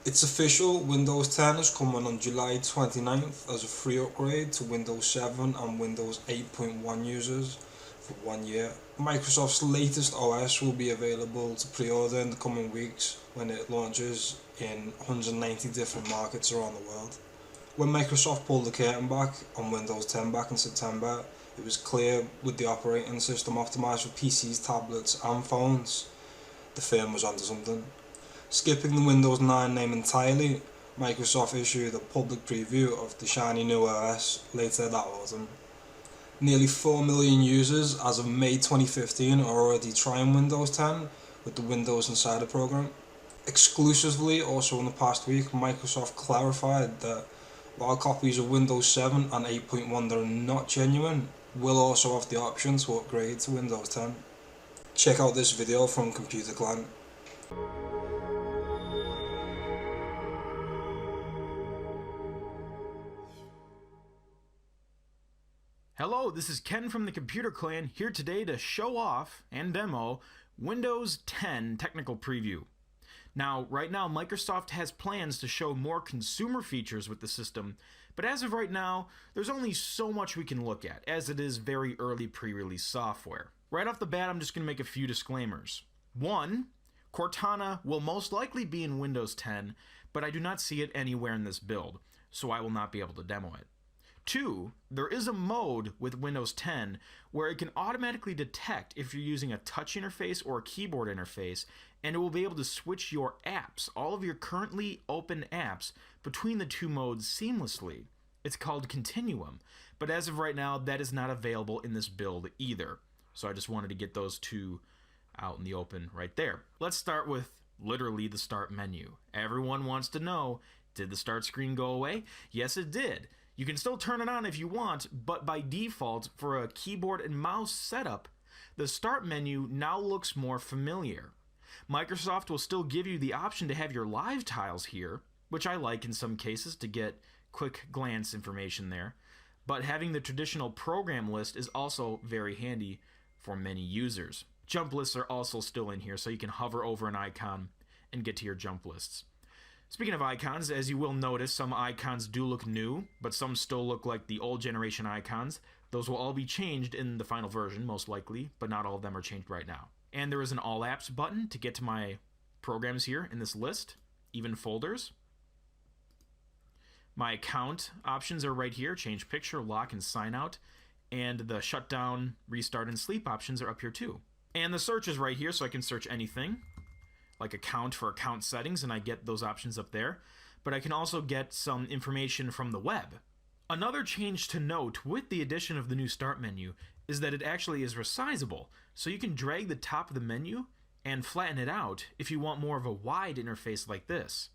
It's official, Windows 10 is coming on July 29th as a free upgrade to Windows 7 and Windows 8.1 users for 1 year. Microsoft's latest OS will be available to pre-order in the coming weeks when it launches in 190 different markets around the world. When Microsoft pulled the curtain back on Windows 10 back in September, it was clear with the operating system optimised for PCs, tablets and phones, the firm was onto something. Skipping the Windows 9 name entirely, Microsoft issued a public preview of the shiny new OS later that autumn. Nearly 4 million users as of May 2015 are already trying Windows 10 with the Windows Insider program. Exclusively, also in the past week, Microsoft clarified that while copies of Windows 7 and 8.1 that are not genuine will also have the option to upgrade to Windows 10. Check out this video from Computer Clan. Hello, this is Ken from the Computer Clan, here today to show off and demo Windows 10 Technical Preview. Now, right now, Microsoft has plans to show more consumer features with the system, but as of right now, there's only so much we can look at, as it is very early pre-release software. Right off the bat, I'm just going to make a few disclaimers. One, Cortana will most likely be in Windows 10, but I do not see it anywhere in this build, so I will not be able to demo it. Two, there is a mode with Windows 10 where it can automatically detect if you're using a touch interface or a keyboard interface, and it will be able to switch your apps, all of your currently open apps, between the two modes seamlessly. It's called Continuum, but as of right now, that is not available in this build either. So I just wanted to get those two out in the open right there. Let's start with literally the start menu. Everyone wants to know, did the start screen go away? Yes, it did. You can still turn it on if you want, but by default, for a keyboard and mouse setup, the start menu now looks more familiar. Microsoft will still give you the option to have your live tiles here, which I like in some cases to get quick glance information there, but having the traditional program list is also very handy for many users. Jump lists are also still in here, so you can hover over an icon and get to your jump lists. Speaking of icons, as you will notice, some icons do look new, but some still look like the old generation icons. Those will all be changed in the final version, most likely, but not all of them are changed right now. And there is an All Apps button to get to my programs here in this list, even folders. My account options are right here, change picture, lock, and sign out. And the shutdown, restart, and sleep options are up here too. And the search is right here, so I can search anything, like account for account settings, and I get those options up there. But I can also get some information from the web. Another change to note with the addition of the new start menu is that it actually is resizable, so you can drag the top of the menu and flatten it out if you want more of a wide interface like this.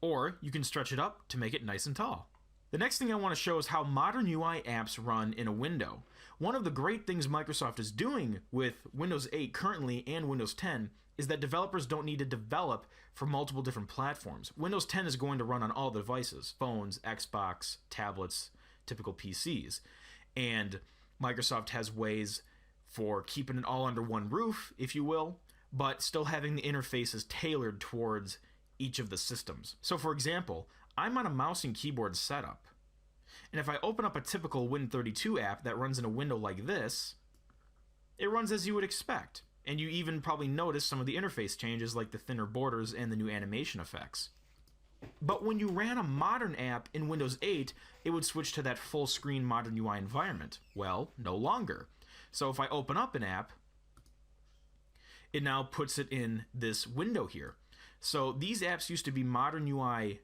Or you can stretch it up to make it nice and tall. The next thing I want to show is how modern UI apps run in a window. One of the great things Microsoft is doing with Windows 8 currently and Windows 10 is that developers don't need to develop for multiple different platforms. Windows 10 is going to run on all devices, phones, Xbox, tablets, typical PCs. And Microsoft has ways for keeping it all under one roof, if you will, but still having the interfaces tailored towards each of the systems. So for example, I'm on a mouse and keyboard setup. And if I open up a typical Win32 app that runs in a window like this, it runs as you would expect. And you even probably notice some of the interface changes like the thinner borders and the new animation effects. But when you ran a modern app in Windows 8, it would switch to that full screen modern UI environment. Well, no longer. So if I open up an app, it now puts it in this window here. So these apps used to be modern UI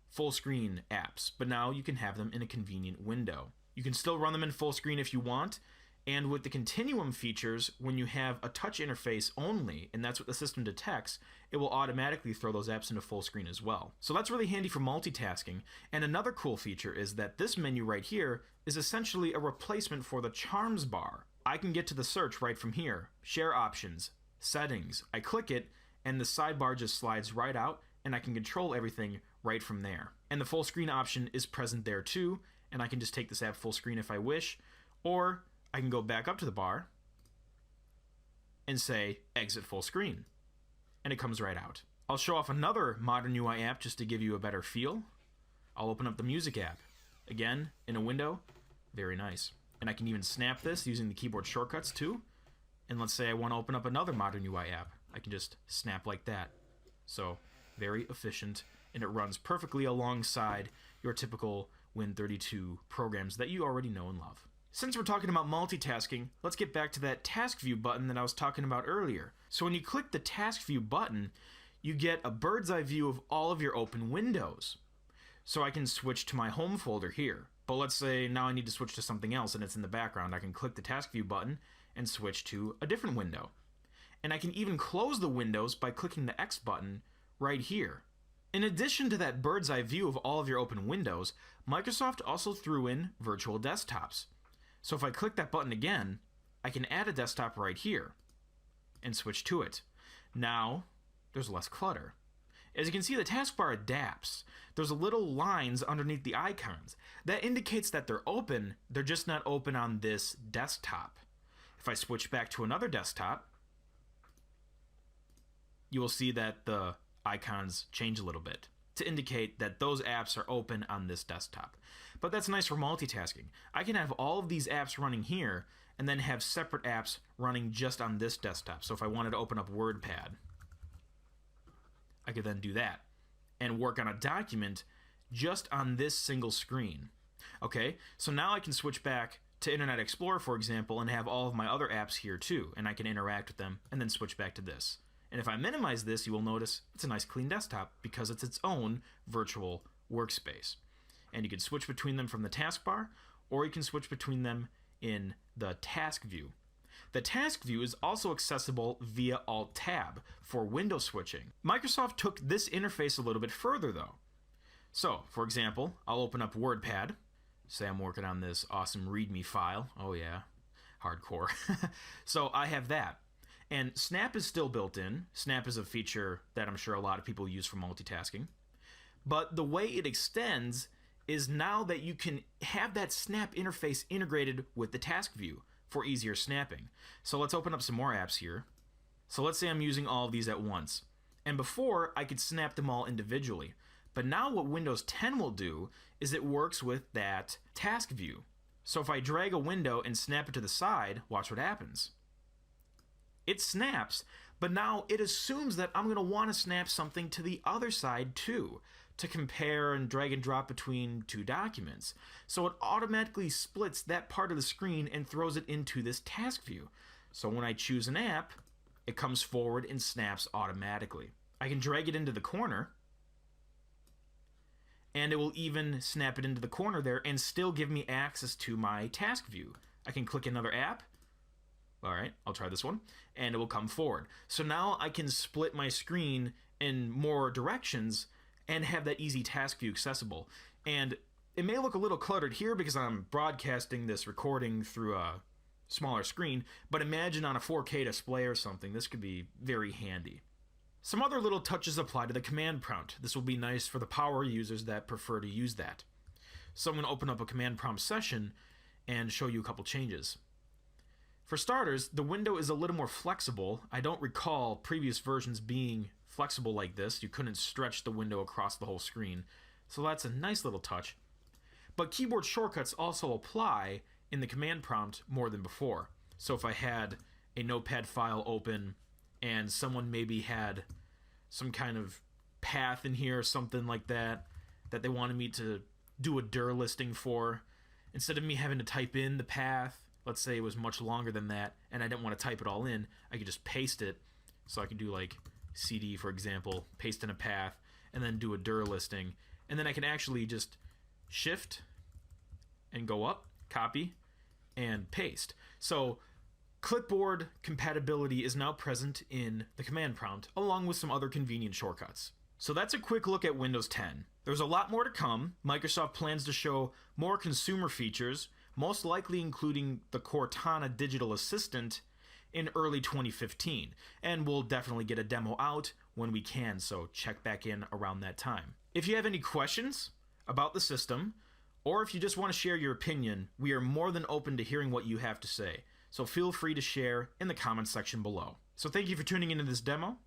full screen apps, but now you can have them in a convenient window. You can still run them in full screen if you want, and with the continuum features, when you have a touch interface only, and that's what the system detects, it will automatically throw those apps into full screen as well. So that's really handy for multitasking. And another cool feature is that this menu right here is essentially a replacement for the Charms bar. I can get to the search right from here. Share options, settings. I click it, and the sidebar just slides right out, and I can control everything right from there. And the full screen option is present there too, and I can just take this app full screen if I wish, or I can go back up to the bar and say exit full screen, and it comes right out. I'll show off another modern UI app just to give you a better feel. I'll open up the music app. Again, in a window. Very nice. And I can even snap this using the keyboard shortcuts too. And let's say I want to open up another modern UI app. I can just snap like that. So, very efficient, and it runs perfectly alongside your typical Win32 programs that you already know and love. Since we're talking about multitasking, let's get back to that task view button that I was talking about earlier. So when you click the task view button, you get a bird's eye view of all of your open windows. So I can switch to my home folder here. But let's say now I need to switch to something else and it's in the background. I can click the task view button and switch to a different window. And I can even close the windows by clicking the X button right here. In addition to that bird's eye view of all of your open windows, Microsoft also threw in virtual desktops. So if I click that button again, I can add a desktop right here and switch to it. Now, there's less clutter. As you can see, the taskbar adapts. There's little lines underneath the icons. That indicates that they're open, they're just not open on this desktop. If I switch back to another desktop, you will see that the icons change a little bit to indicate that those apps are open on this desktop. But that's nice for multitasking. I can have all of these apps running here and then have separate apps running just on this desktop. So if I wanted to open up WordPad, I could then do that and work on a document just on this single screen. Okay, so now I can switch back to Internet Explorer, for example, and have all of my other apps here too, and I can interact with them and then switch back to this. And if I minimize this, you will notice it's a nice clean desktop because it's its own virtual workspace. And you can switch between them from the taskbar, or you can switch between them in the task view. The task view is also accessible via Alt-Tab for window switching. Microsoft took this interface a little bit further though. So, for example, I'll open up WordPad. Say I'm working on this awesome README file. Oh yeah, hardcore. So I have that. And Snap is still built in. Snap is a feature that I'm sure a lot of people use for multitasking. But the way it extends is now that you can have that Snap interface integrated with the task view for easier snapping. So let's open up some more apps here. So let's say I'm using all of these at once. And before, I could snap them all individually. But now what Windows 10 will do is it works with that task view. So if I drag a window and snap it to the side, watch what happens. It snaps, but now it assumes that I'm going to want to snap something to the other side too, to compare and drag and drop between two documents. So it automatically splits that part of the screen and throws it into this task view. So when I choose an app, it comes forward and snaps automatically. I can drag it into the corner, and it will even snap it into the corner there and still give me access to my task view. I can click another app. All right, I'll try this one, and it will come forward. So now I can split my screen in more directions and have that easy task view accessible. And it may look a little cluttered here because I'm broadcasting this recording through a smaller screen, but imagine on a 4K display or something, this could be very handy. Some other little touches apply to the command prompt. This will be nice for the power users that prefer to use that. So I'm going to open up a command prompt session and show you a couple changes. For starters, the window is a little more flexible. I don't recall previous versions being flexible like this. You couldn't stretch the window across the whole screen. So that's a nice little touch. But keyboard shortcuts also apply in the command prompt more than before. So if I had a notepad file open and someone maybe had some kind of path in here or something like that they wanted me to do a dir listing for, instead of me having to type in the path, let's say it was much longer than that, and I didn't want to type it all in, I could just paste it. So I could do like CD, for example, paste in a path, and then do a dir listing. And then I can actually just shift and go up, copy, and paste. So clipboard compatibility is now present in the command prompt, along with some other convenient shortcuts. So that's a quick look at Windows 10. There's a lot more to come. Microsoft plans to show more consumer features, most likely including the Cortana digital assistant in early 2015. And we'll definitely get a demo out when we can, so check back in around that time. If you have any questions about the system, or if you just want to share your opinion, we are more than open to hearing what you have to say. So feel free to share in the comments section below. So thank you for tuning into this demo.